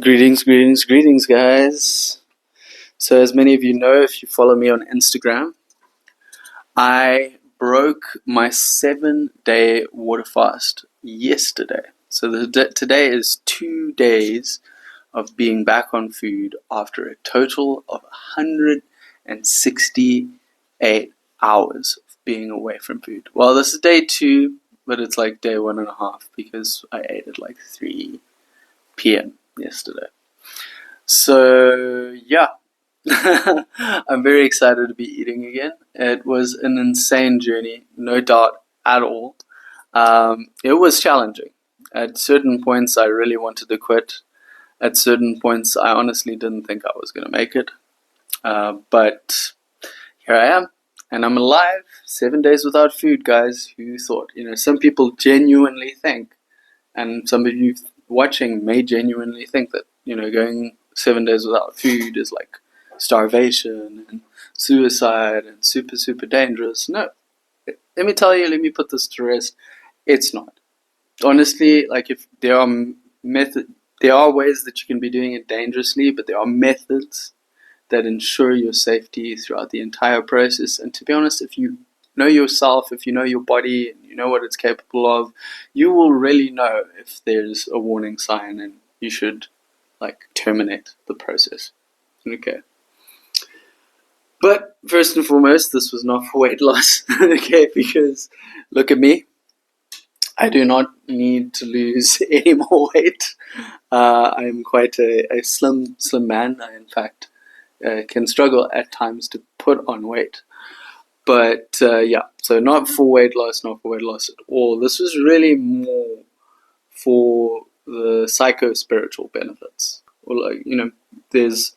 Greetings, guys. So, as many of you know, if you follow me on Instagram, I broke my 7-day water fast yesterday. So, today is 2 days of being back on food after a total of 168 hours of being away from food. Well, this is day 2, but it's like day 1.5 because I ate at like 3 p.m. yesterday. So, yeah, I'm very excited to be eating again. It was an insane journey, no doubt at all. It was challenging. At certain points, I really wanted to quit. At certain points, I honestly didn't think I was going to make it. But here I am, and I'm alive. 7 days without food, guys. Who thought? Some people genuinely think, and some of you watching may genuinely think that, going 7 days without food is like starvation and suicide and super, super dangerous. No. Let me tell you, let me put this to rest. It's not. Honestly, like if there are ways that you can be doing it dangerously, but there are methods that ensure your safety throughout the entire process. And to be honest, if you know yourself, if you know your body, and you know what it's capable of, you will really know if there's a warning sign and you should terminate the process. Okay. But first and foremost, this was not for weight loss. Okay, because look at me. I do not need to lose any more weight. I'm quite a slim man. I, in fact, can struggle at times to put on weight. But yeah, so not for weight loss at all. This was really more for the psycho-spiritual benefits. Or there's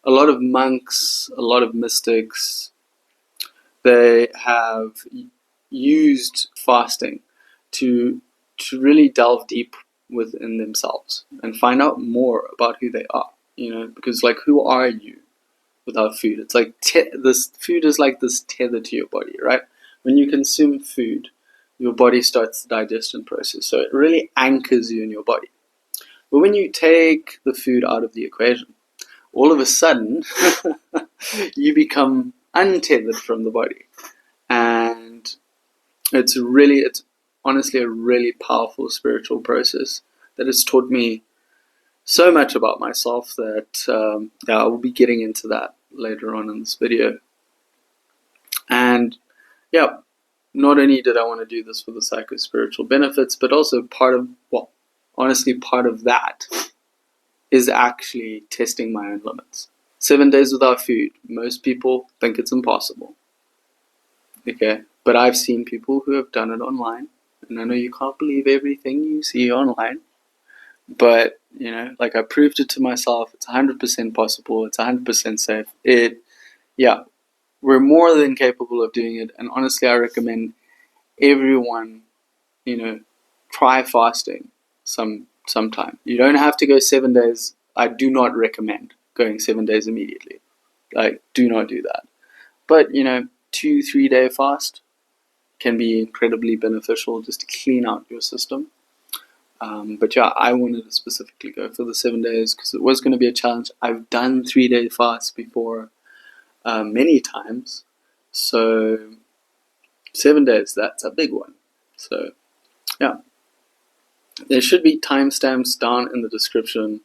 a lot of monks, a lot of mystics. They have used fasting to really delve deep within themselves and find out more about who they are. Because who are you without food? It's like this food is like this tether to your body, right? When you consume food, your body starts the digestion process, so it really anchors you in your body. But when you take the food out of the equation, all of a sudden you become untethered from the body, and it's honestly a really powerful spiritual process that has taught me so much about myself that I will be getting into that later on in this video. And yeah, not only did I want to do this for the psycho-spiritual benefits, but also part of that is actually testing my own limits. 7 days without food. Most people think it's impossible. Okay, but I've seen people who have done it online, and I know you can't believe everything you see online, but I proved it to myself. It's 100% possible. It's 100% safe. We're more than capable of doing it, and honestly, I recommend everyone, try fasting sometime. You don't have to go 7 days. I do not recommend going 7 days immediately. Do not do that. But 2-3 day fast can be incredibly beneficial just to clean out your system. But yeah, I wanted to specifically go for the 7 days because it was going to be a challenge. I've done 3-day fasts before many times. So 7 days, that's a big one. So yeah, there should be timestamps down in the description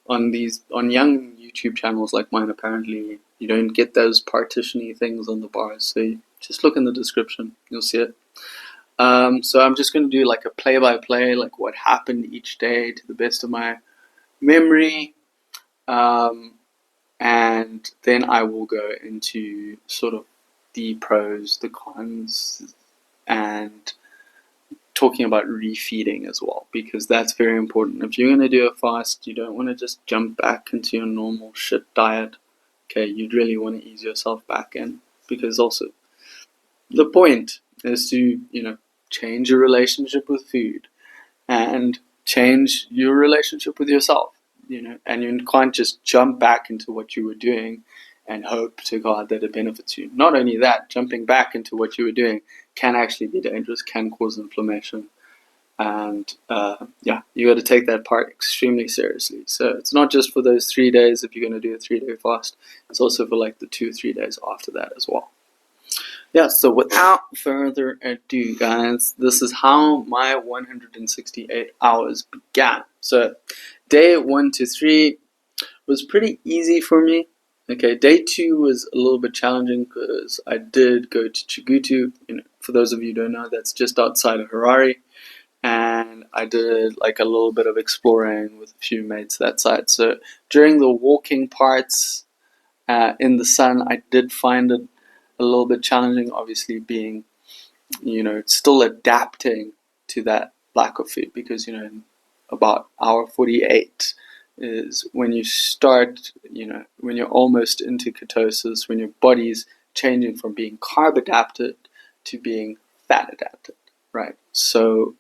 on young YouTube channels like mine. Apparently you don't get those partition-y things on the bars, so just look in the description, you'll see it. So I'm just going to do a play-by-play, what happened each day to the best of my memory, and then I will go into sort of the pros, the cons, and talking about refeeding as well, because that's very important. If you're going to do a fast, you don't want to just jump back into your normal shit diet. Okay, you'd really want to ease yourself back in, because also the point is to change your relationship with food and change your relationship with yourself, and you can't just jump back into what you were doing and hope to God that it benefits you. Not only that, jumping back into what you were doing can actually be dangerous, can cause inflammation, And yeah, you got to take that part extremely seriously. So it's not just for those 3 days if you're going to do a 3-day fast. It's also for like the 2-3 days after that as well. Yeah, so without further ado, guys, this is how my 168 hours began. So day 1 to 3 was pretty easy for me. Okay, day 2 was a little bit challenging because I did go to Chigutu. For those of you who don't know, that's just outside of Harare. And I did like a little bit of exploring with a few mates that side. So during the walking parts in the sun, I did find it a little bit challenging, obviously being, still adapting to that lack of food, because, in about hour 48 is when you start, when you're almost into ketosis, when your body's changing from being carb adapted to being fat adapted, right? So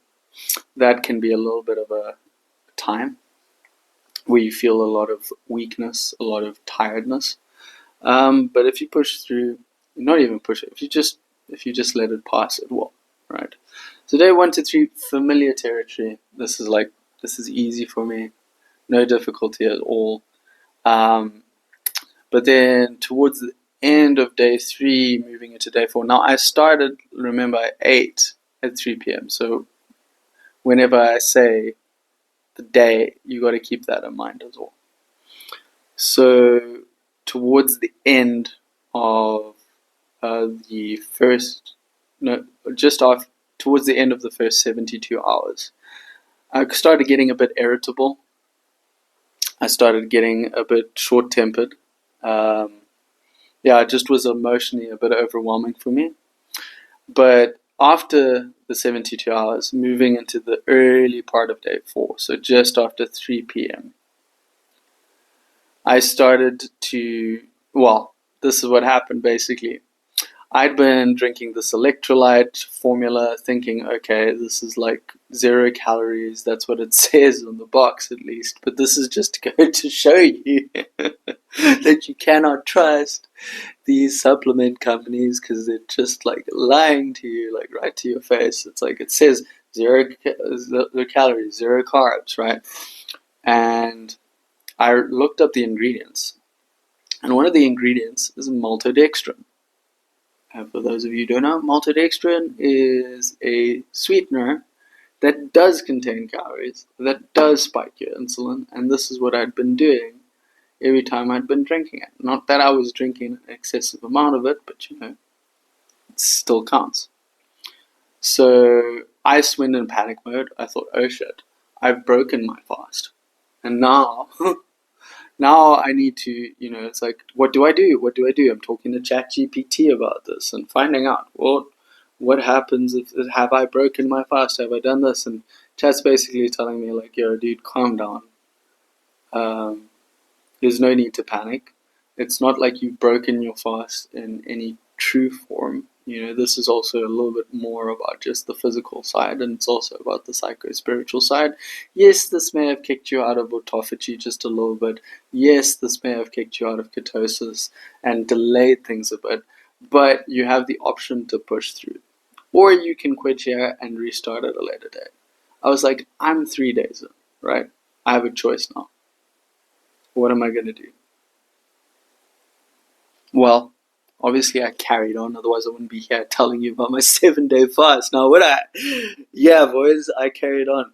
that can be a little bit of a time where you feel a lot of weakness, a lot of tiredness. But if you push through, not even push it, if you just let it pass, it will, right? So day 1 to 3, familiar territory. This is easy for me, no difficulty at all. But then towards the end of day 3, moving into day 4. Now I started, remember, I ate at 3 p.m. So whenever I say the day, you got to keep that in mind as well. So towards the end of the first, no, just off towards the end of the first 72 hours, I started getting a bit irritable. I started getting a bit short-tempered. Yeah, it just was emotionally a bit overwhelming for me. But after the 72 hours, moving into the early part of day 4, so just after 3 p.m., I started to, well, this is what happened basically. I'd been drinking this electrolyte formula thinking, okay, this is like 0 calories. That's what it says on the box at least. But this is just going to show you that you cannot trust these supplement companies because they're just like lying to you, like right to your face. It's like it says 0 calories, 0 carbs, right? And I looked up the ingredients. And one of the ingredients is maltodextrin. And for those of you who don't know, maltodextrin is a sweetener that does contain calories, that does spike your insulin, and this is what I'd been doing every time I'd been drinking it. Not that I was drinking an excessive amount of it, but it still counts. So I went in panic mode. I thought, oh shit, I've broken my fast. And now now I need to, it's like, what do I do? What do I do? I'm talking to ChatGPT about this and finding out, what happens if, have I broken my fast? Have I done this? And Chat's basically telling me, like, yo, dude, calm down. There's no need to panic. It's not like you've broken your fast in any true form. This is also a little bit more about just the physical side, and it's also about the psycho-spiritual side. Yes, this may have kicked you out of autophagy just a little bit. Yes, this may have kicked you out of ketosis and delayed things a bit, but you have the option to push through. Or you can quit here and restart at a later date. I was like, I'm 3 days in, right? I have a choice now. What am I going to do? Well, obviously I carried on, otherwise I wouldn't be here telling you about my 7-day fast. Now would I? Yeah, boys, I carried on.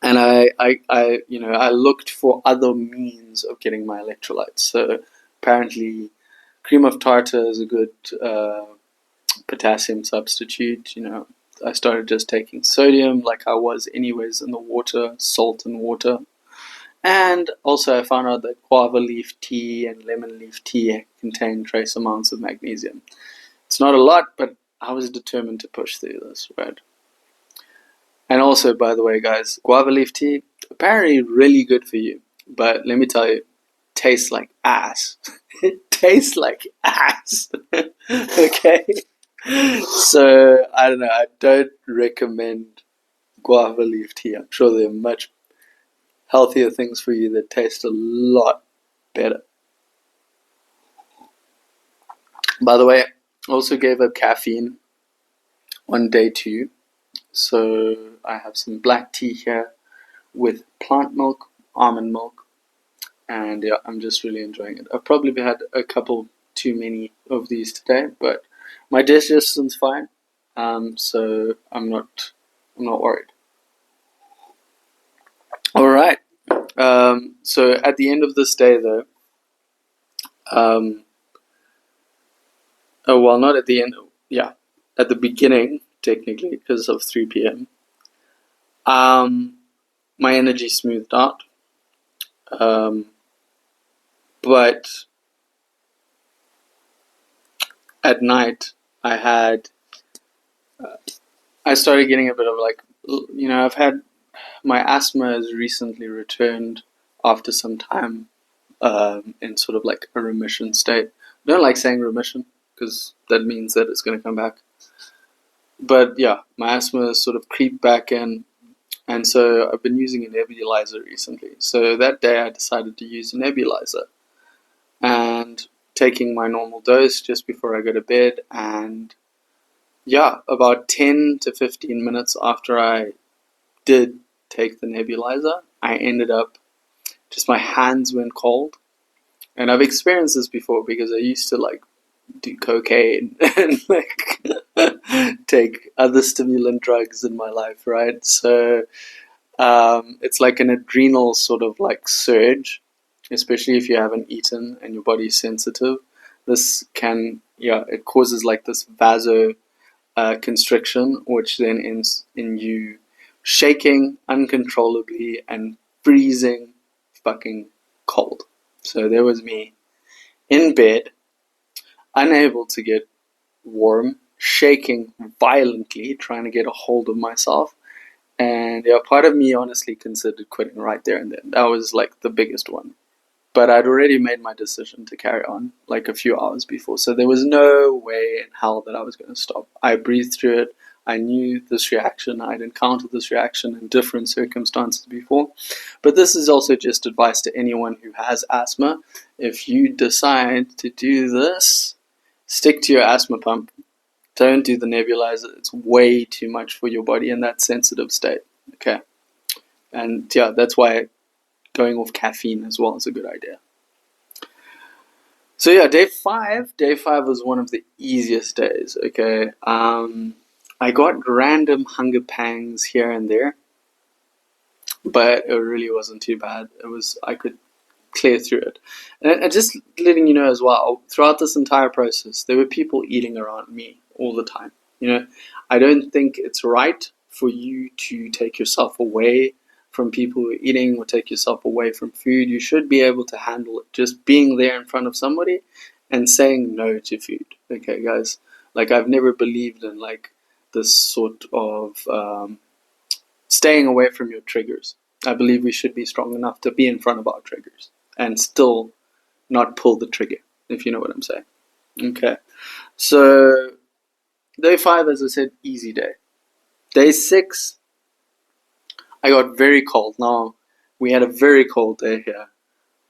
And I looked for other means of getting my electrolytes. So apparently cream of tartar is a good potassium substitute. I started just taking sodium like I was anyways in the water, salt and water. And also I found out that guava leaf tea and lemon leaf tea contain trace amounts of magnesium. It's not a lot, but I was determined to push through this, right? And also, by the way, guys, guava leaf tea, apparently really good for you. But let me tell you, tastes like ass. It tastes like ass. Okay? So, I don't know, I don't recommend guava leaf tea. I'm sure there are much healthier things for you that taste a lot better. By the way, I also gave up caffeine on day 2. So I have some black tea here with plant milk, almond milk, and yeah, I'm just really enjoying it. I've probably had a couple too many of these today, but my digestion's fine, so I'm not worried. All right. So at the end of this day, though, um, oh well, not at the end. Yeah, at the beginning, technically, because of 3 p.m. My energy smoothed out, um, but at night I had I started getting a bit of like I've had my asthma has recently returned after some time in sort of like a remission state. I don't like saying remission because that means that it's going to come back. But yeah, my asthma has sort of creeped back in, and so I've been using a nebulizer recently. So that day I decided to use a nebulizer and taking my normal dose just before I go to bed. And yeah, about 10 to 15 minutes after I did take the nebulizer, I ended up just my hands went cold. And I've experienced this before because I used to like do cocaine and like take other stimulant drugs in my life, right? So it's like an adrenal sort of like surge, especially if you haven't eaten and your body's sensitive. This can, yeah, it causes like this vaso constriction, which then ends in you shaking uncontrollably and freezing fucking cold. So there was me in bed, unable to get warm, shaking violently, trying to get a hold of myself. And yeah, part of me honestly considered quitting right there and then. That was like the biggest one. But I'd already made my decision to carry on like a few hours before. So there was no way in hell that I was going to stop. I breathed through it. I knew this reaction. I'd encountered this reaction in different circumstances before. But this is also just advice to anyone who has asthma. If you decide to do this, stick to your asthma pump. Don't do the nebulizer. It's way too much for your body in that sensitive state. Okay. And yeah, that's why going off caffeine as well is a good idea. So yeah, day five. Day five was one of the easiest days. Okay, I got random hunger pangs here and there, but it really wasn't too bad. I could clear through it. And just letting you know as well, throughout this entire process, there were people eating around me all the time. I don't think it's right for you to take yourself away from people who are eating or take yourself away from food. You should be able to handle it just being there in front of somebody and saying no to food. Okay, guys? Like, I've never believed in like this sort of staying away from your triggers. I believe we should be strong enough to be in front of our triggers and still not pull the trigger, if you know what I'm saying. Okay. So, day five, as I said, easy day. Day six, I got very cold. Now, we had a very cold day here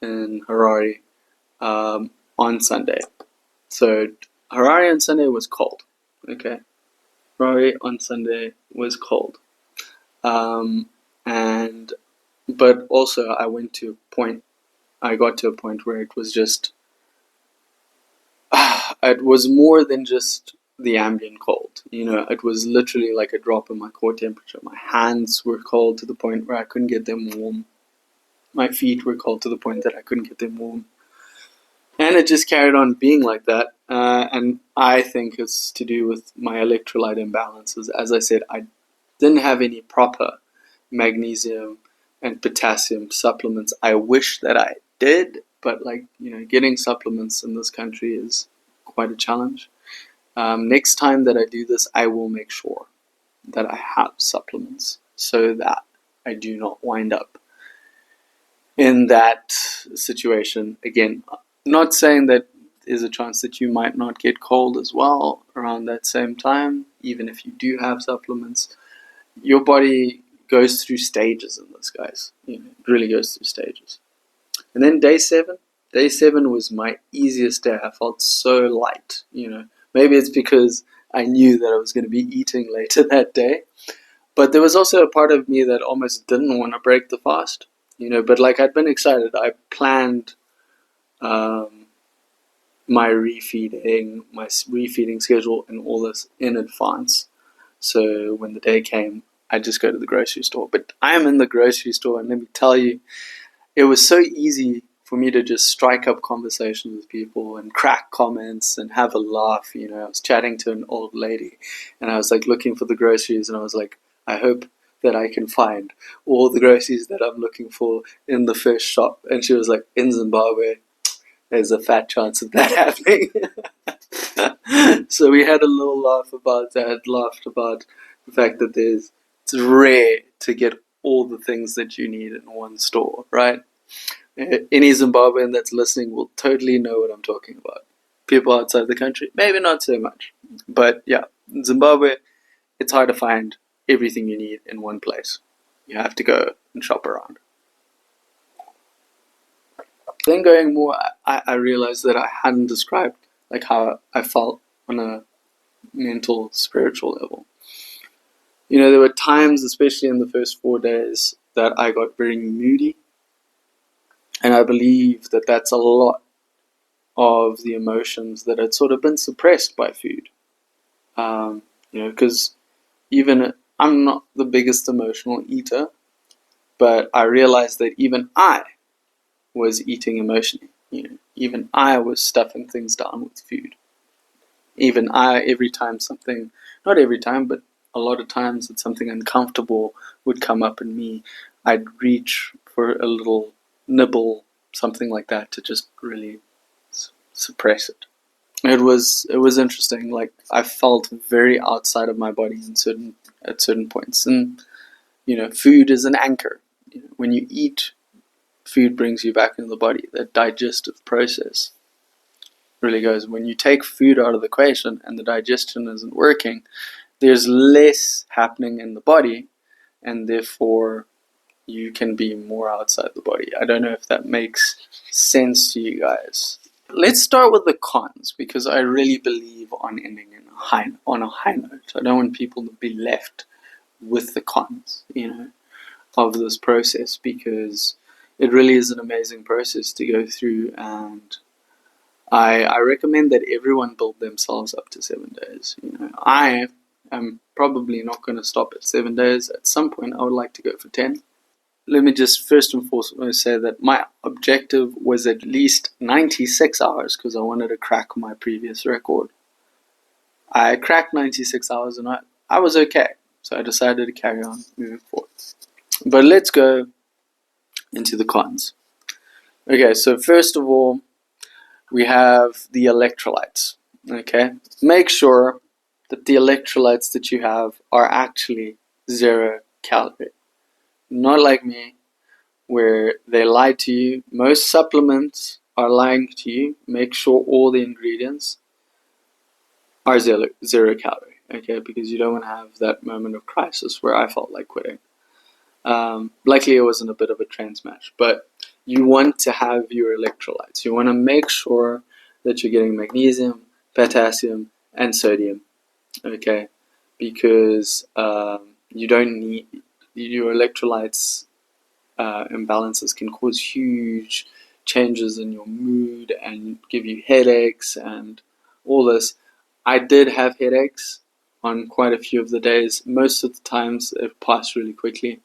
in Harare on Sunday. So, Harare on Sunday was cold. Okay. Harare on Sunday was cold. But also I got to a point where it was just, it was more than just the ambient cold. It was literally like a drop in my core temperature. My hands were cold to the point where I couldn't get them warm. My feet were cold to the point that I couldn't get them warm. And it just carried on being like that. And I think it's to do with my electrolyte imbalances. As I said, I didn't have any proper magnesium and potassium supplements. I wish that I did, but getting supplements in this country is quite a challenge. Next time that I do this, I will make sure that I have supplements so that I do not wind up in that situation again. Not saying that there's a chance that you might not get cold as well around that same time, even if you do have supplements. Your body goes through stages in this, guys. It really goes through stages. And then day seven. Day seven was my easiest day. I felt so light. Maybe it's because I knew that I was going to be eating later that day. But there was also a part of me that almost didn't want to break the fast, but like I'd been excited. I planned um, my refeeding schedule and all this in advance. So when the day came, I just go to the grocery store. But I am in the grocery store, and let me tell you, it was so easy for me to just strike up conversations with people and crack comments and have a laugh. I was chatting to an old lady, and I was like looking for the groceries, and I was like, I hope that I can find all the groceries that I'm looking for in the first shop. And she was like, in Zimbabwe, there's a fat chance of that happening. So we had a little laugh about that, laughed about the fact that it's rare to get all the things that you need in one store, right? Any Zimbabwean that's listening will totally know what I'm talking about. People outside the country, maybe not so much. But yeah, in Zimbabwe, it's hard to find everything you need in one place. You have to go and shop around. Then going more, I realized that I hadn't described like how I felt on a mental, spiritual level. There were times, especially in the first 4 days, that I got very moody. And I believe that that's a lot of the emotions that had sort of been suppressed by food. Because even I'm not the biggest emotional eater, but I realized that even I was eating emotionally. Even I was stuffing things down with food. Even I, every time something, not every time, but a lot of times that something uncomfortable would come up in me, I'd reach for a little nibble, something like that, to just really suppress it. It was interesting. Like I felt very outside of my body at certain points, and food is an anchor. When you eat, food brings you back into the body. That digestive process really goes. When you take food out of the equation and the digestion isn't working, there's less happening in the body, and therefore you can be more outside the body. I don't know if that makes sense to you guys. Let's start with the cons, because I really believe on ending on a high note. I don't want people to be left with the cons, of this process, because it really is an amazing process to go through, and I recommend that everyone build themselves up to 7 days. I am probably not going to stop at 7 days. At some point, I would like to go for 10. Let me just first and foremost say that my objective was at least 96 hours because I wanted to crack my previous record. I cracked 96 hours and I was okay. So I decided to carry on moving forward. But let's go into the cons. Okay, so first of all, we have the electrolytes. Okay, make sure that the electrolytes that you have are actually 0 calorie. Not like me, where they lie to you. Most supplements are lying to you. Make sure all the ingredients are 0 calorie, okay? Because you don't want to have that moment of crisis where I felt like quitting. Likely it wasn't a bit of a train smash, but you want to have your electrolytes. You want to make sure that you're getting magnesium, potassium, and sodium, okay? Because you don't need your electrolytes. Imbalances can cause huge changes in your mood and give you headaches and all this. I did have headaches on quite a few of the days. Most of the times it passed really quickly.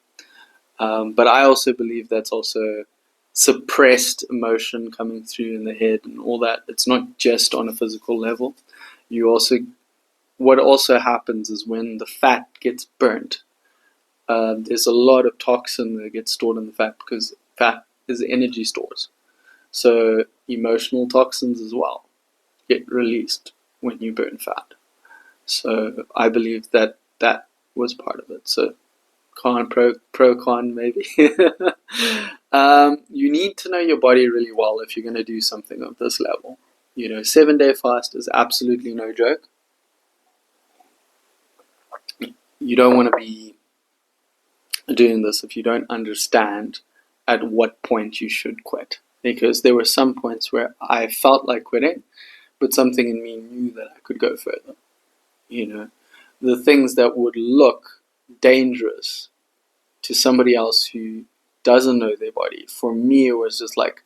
But I also believe that's also suppressed emotion coming through in the head and all that. It's not just on a physical level. What also happens is when the fat gets burnt, there's a lot of toxin that gets stored in the fat because fat is energy stores. So emotional toxins as well get released when you burn fat. So I believe that was part of it. So pro con maybe. You need to know your body really well if you're going to do something of this level. 7-day fast is absolutely no joke. You don't want to be doing this if you don't understand at what point you should quit, because there were some points where I felt like quitting, but something in me knew that I could go further. The things that would look dangerous to somebody else who doesn't know their body. For me, it was just like,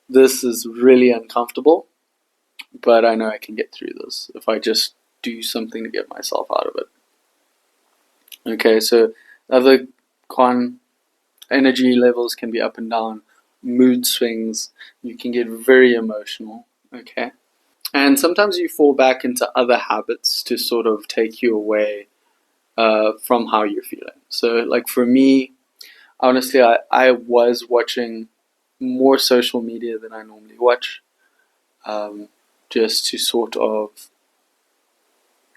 this is really uncomfortable, but I know I can get through this if I just do something to get myself out of it. Okay, so other con, energy levels can be up and down, mood swings, you can get very emotional, okay? And sometimes you fall back into other habits to sort of take you away from how you're feeling. So, like for me, honestly, I was watching more social media than I normally watch, just to sort of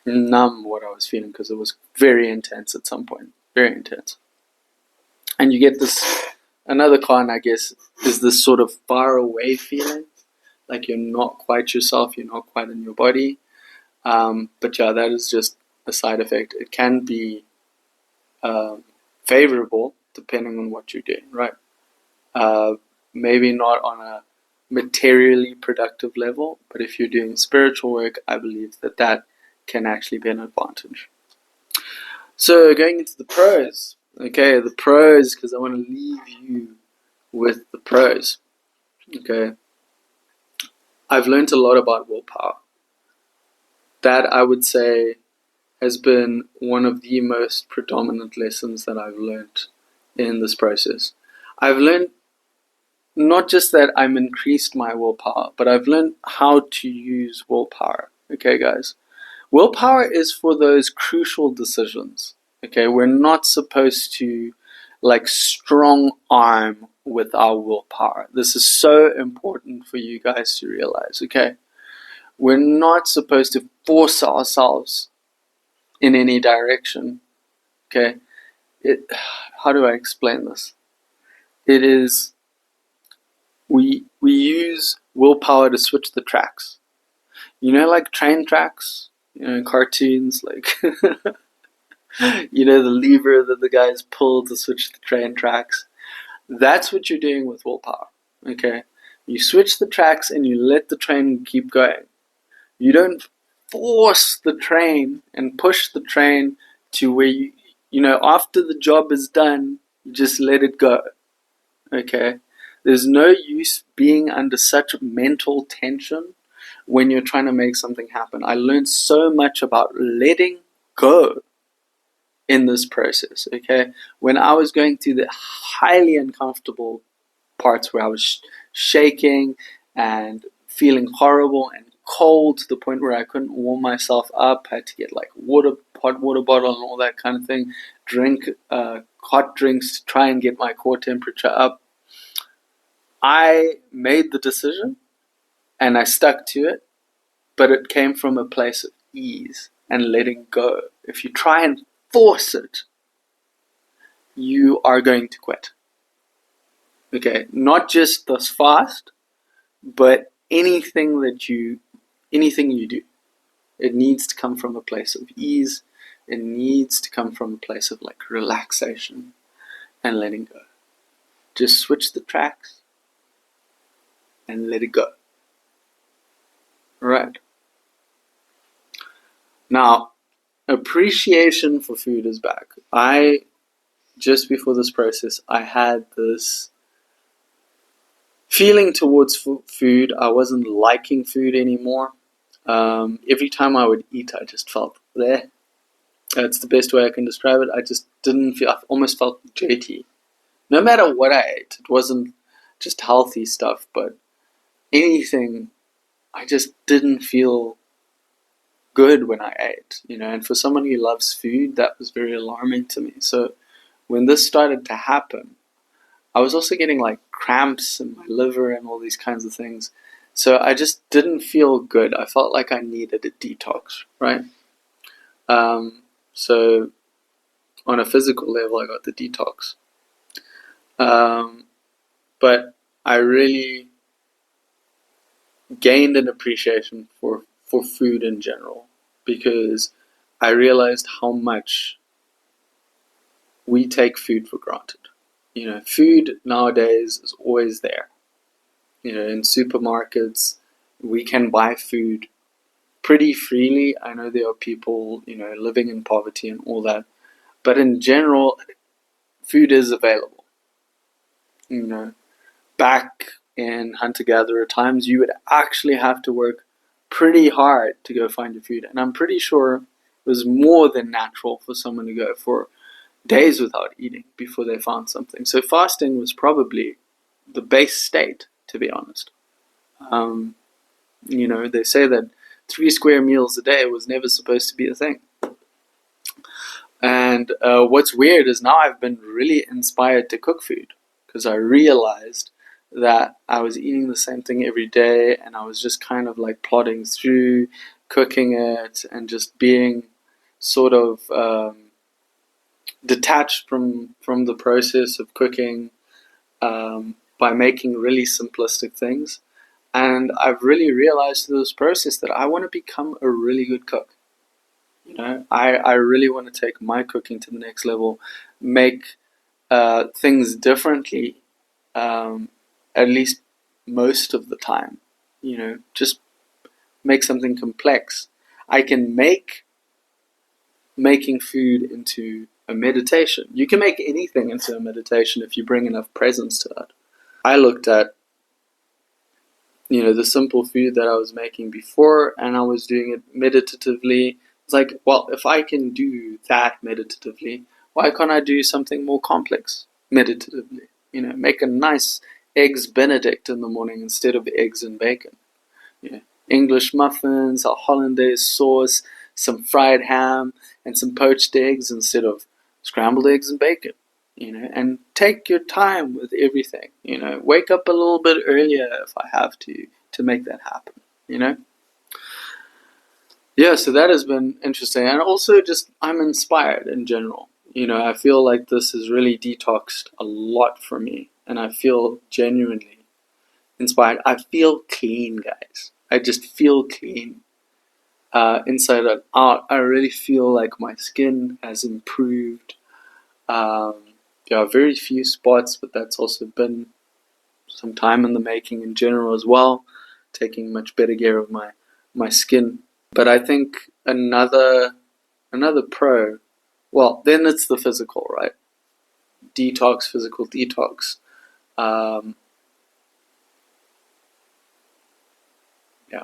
numb what I was feeling, because it was very intense at some point, very intense. And you get this, another con, I guess, is this sort of far away feeling, like you're not quite yourself, you're not quite in your body. But yeah, that is just a side effect. It can be favorable depending on what you're doing, right? Maybe not on a materially productive level, but if you're doing spiritual work, I believe that that can actually be an advantage. So going into the pros, okay, the pros, because I want to leave you with the pros, okay. I've learned a lot about willpower. That, I would say, has been one of the most predominant lessons that I've learned in this process. I've learned not just that I'm increased my willpower, but I've learned how to use willpower. Okay, guys? Willpower is for those crucial decisions. Okay, we're not supposed to like strong arm with our willpower. This is so important for you guys to realize, okay? We're not supposed to force ourselves in any direction, okay? How do I explain this? It is, we use willpower to switch the tracks. You know, like train tracks, you know, in cartoons, like, you know, the lever that the guys pull to switch the train tracks. That's what you're doing with willpower, okay? You switch the tracks and you let the train keep going. You don't force the train and push the train to where you know, after the job is done, you just let it go, okay? There's no use being under such mental tension when you're trying to make something happen. I learned so much about letting go in this process, okay? When I was going through the highly uncomfortable parts where I was shaking and feeling horrible and cold to the point where I couldn't warm myself up, I had to get like hot water bottle and all that kind of thing, drink hot drinks to try and get my core temperature up. I made the decision and I stuck to it, but it came from a place of ease and letting go. If you try and force it, you are going to quit. Okay, not just this fast, but anything you do, it needs to come from a place of ease. It needs to come from a place of like relaxation and letting go. Just switch the tracks and let it go. Right. Now, appreciation for food is back. Just before this process, I had this feeling towards food. I wasn't liking food anymore. Every time I would eat, I just felt there. That's the best way I can describe it. I just didn't feel, I almost felt dirty. No matter what I ate, it wasn't just healthy stuff, but anything, I just didn't feel good when I ate, you know. And for someone who loves food, that was very alarming to me. So when this started to happen, I was also getting like cramps in my liver and all these kinds of things. So I just didn't feel good. I felt like I needed a detox, right? So on a physical level, I got the detox. But I really gained an appreciation for food in general, because I realized how much we take food for granted. You know, food nowadays is always there. You know, in supermarkets, we can buy food pretty freely. I know there are people, you know, living in poverty and all that. But in general, food is available. You know, back in hunter-gatherer times, you would actually have to work pretty hard to go find your food. And I'm pretty sure it was more than natural for someone to go for days without eating before they found something. So fasting was probably the base state, to be honest. Um, they say that 3 square meals a day was never supposed to be a thing. And what's weird is now I've been really inspired to cook food because I realized that I was eating the same thing every day and I was just kind of like plodding through, cooking it, and just being sort of detached from the process of cooking by making really simplistic things. And I've really realized through this process that I want to become a really good cook. I really want to take my cooking to the next level, make things differently, at least most of the time. Just make something complex. I can make making food into a meditation. You can make anything into a meditation if you bring enough presence to it. I looked at the simple food that I was making before, and I was doing it meditatively. It's like, well, if I can do that meditatively, why can't I do something more complex meditatively? Make a nice eggs Benedict in the morning instead of eggs and bacon. English muffins, a hollandaise sauce, some fried ham, and some poached eggs instead of scrambled eggs and bacon. And take your time with everything. Wake up a little bit earlier if I have to make that happen. Yeah, so that has been interesting. And also just I'm inspired in general. I feel like this has really detoxed a lot for me. And I feel genuinely inspired. I feel clean, guys. I just feel clean. Inside and out. I really feel like my skin has improved. There are very few spots, but that's also been some time in the making in general as well, taking much better care of my skin. But I think another pro, well, then it's the physical, right? Physical detox. Yeah.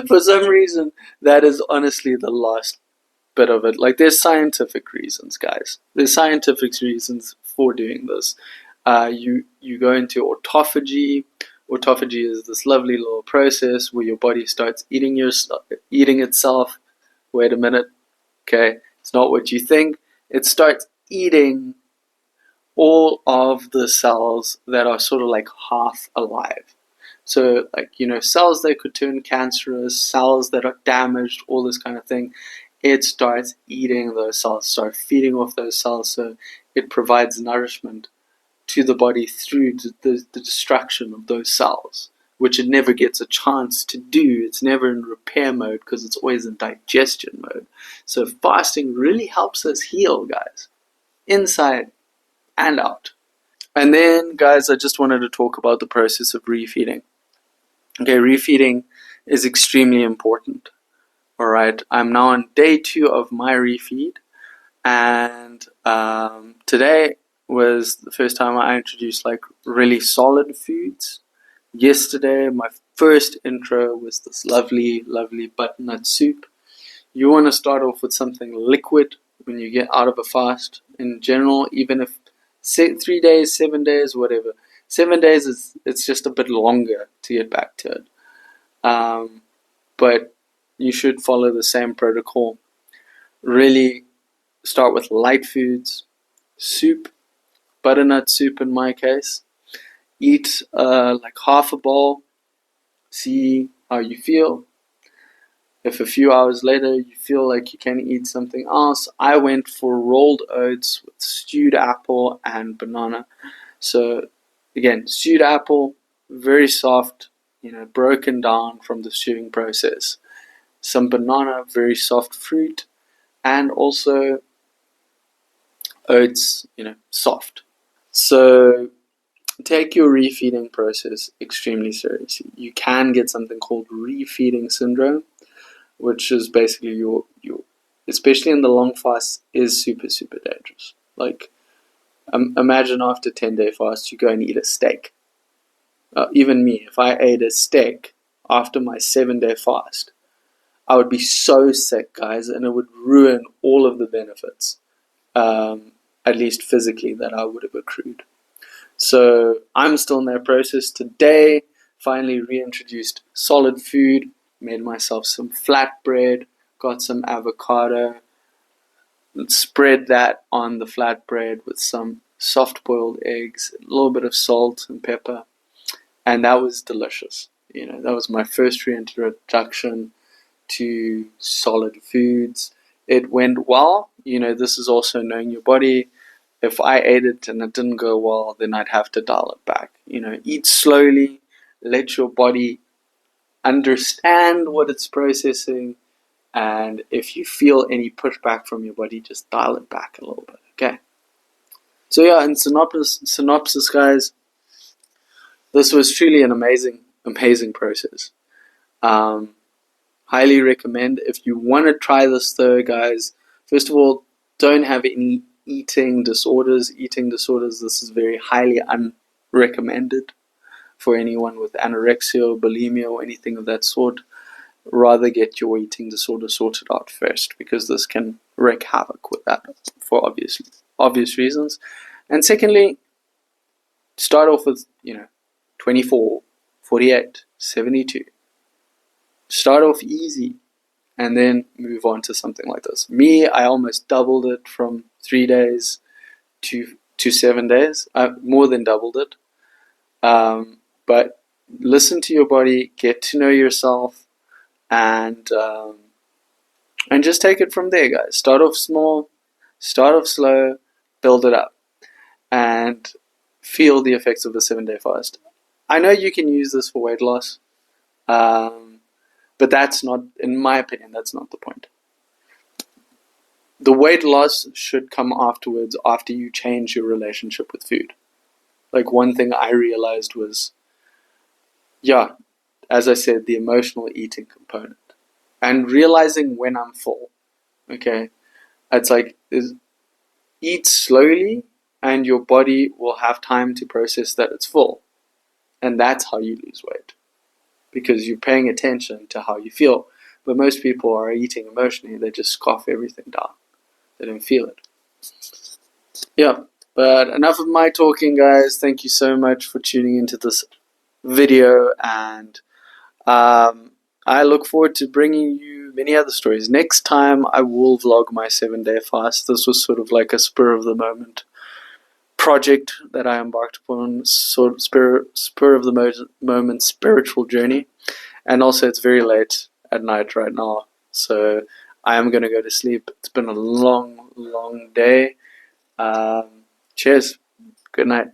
For some reason, that is honestly the last bit of it. Like, there's scientific reasons, guys. There's scientific reasons for doing this. You go into autophagy. Autophagy is this lovely little process where your body starts eating itself. Wait a minute. Okay, it's not what you think. It starts eating all of the cells that are sort of like half alive. So, like, cells that could turn cancerous, cells that are damaged, all this kind of thing. It starts eating those cells, starts feeding off those cells, so it provides nourishment to the body through the destruction of those cells, which it never gets a chance to do. It's never in repair mode because it's always in digestion mode. So fasting really helps us heal, guys, inside and out. And then, guys, I just wanted to talk about the process of refeeding. Okay, refeeding is extremely important. Alright, I'm now on day 2 of my refeed, and today was the first time I introduced like really solid foods. Yesterday, my first intro was this lovely, lovely butternut soup. You want to start off with something liquid when you get out of a fast in general, even if 3 days, 7 days, whatever. 7 days it's just a bit longer to get back to it. But you should follow the same protocol. Really start with light foods, soup, butternut soup in my case. Eat like half a bowl, see how you feel. If a few hours later you feel like you can eat something else, I went for rolled oats with stewed apple and banana. So again, stewed apple, very soft, broken down from the stewing process. Some banana, very soft fruit, and also oats, soft. So take your refeeding process extremely seriously. You can get something called refeeding syndrome, which is basically your especially in the long fast, is super, super dangerous. Like, imagine after 10-day fast, you go and eat a steak. Even me, if I ate a steak after my 7-day fast, I would be so sick, guys, and it would ruin all of the benefits, at least physically, that I would have accrued. So I'm still in that process. Today, finally reintroduced solid food, made myself some flatbread, got some avocado, and spread that on the flatbread with some soft boiled eggs, a little bit of salt and pepper, and that was delicious. That was my first reintroduction to solid foods. It went well. This is also knowing your body. If I ate it and it didn't go well, then I'd have to dial it back. Eat slowly, let your body understand what it's processing, and if you feel any pushback from your body, just dial it back a little bit, okay? So yeah, in synopsis, guys, this was truly an amazing process. Highly recommend. If you want to try this though, guys, first of all, don't have any eating disorders. This is very highly unrecommended for anyone with anorexia or bulimia or anything of that sort. Rather get your eating disorder sorted out first, because this can wreak havoc with that for obvious reasons. And secondly, start off with 24, 48, 72. Start off easy and then move on to something like this. Me, I almost doubled it from 3 days to 7 days. I more than doubled it. But listen to your body, get to know yourself, and just take it from there, guys. Start off small, start off slow, build it up, and feel the effects of the 7-day fast. I know you can use this for weight loss, but that's not, in my opinion, that's not the point. The weight loss should come afterwards, after you change your relationship with food. Like, one thing I realized was, as I said, the emotional eating component. And realizing when I'm full. Okay? It's like, eat slowly, and your body will have time to process that it's full. And that's how you lose weight. Because you're paying attention to how you feel. But most people are eating emotionally. They just scoff everything down. They don't feel it. Yeah, but enough of my talking, guys. Thank you so much for tuning into this video. And I look forward to bringing you many other stories. Next time, I will vlog my 7-day fast. This was sort of like a spur-of-the-moment project that I embarked upon, sort of spur-of-the-moment spiritual journey. And also, it's very late at night right now, so I am going to go to sleep. It's been a long day. Cheers. Good night.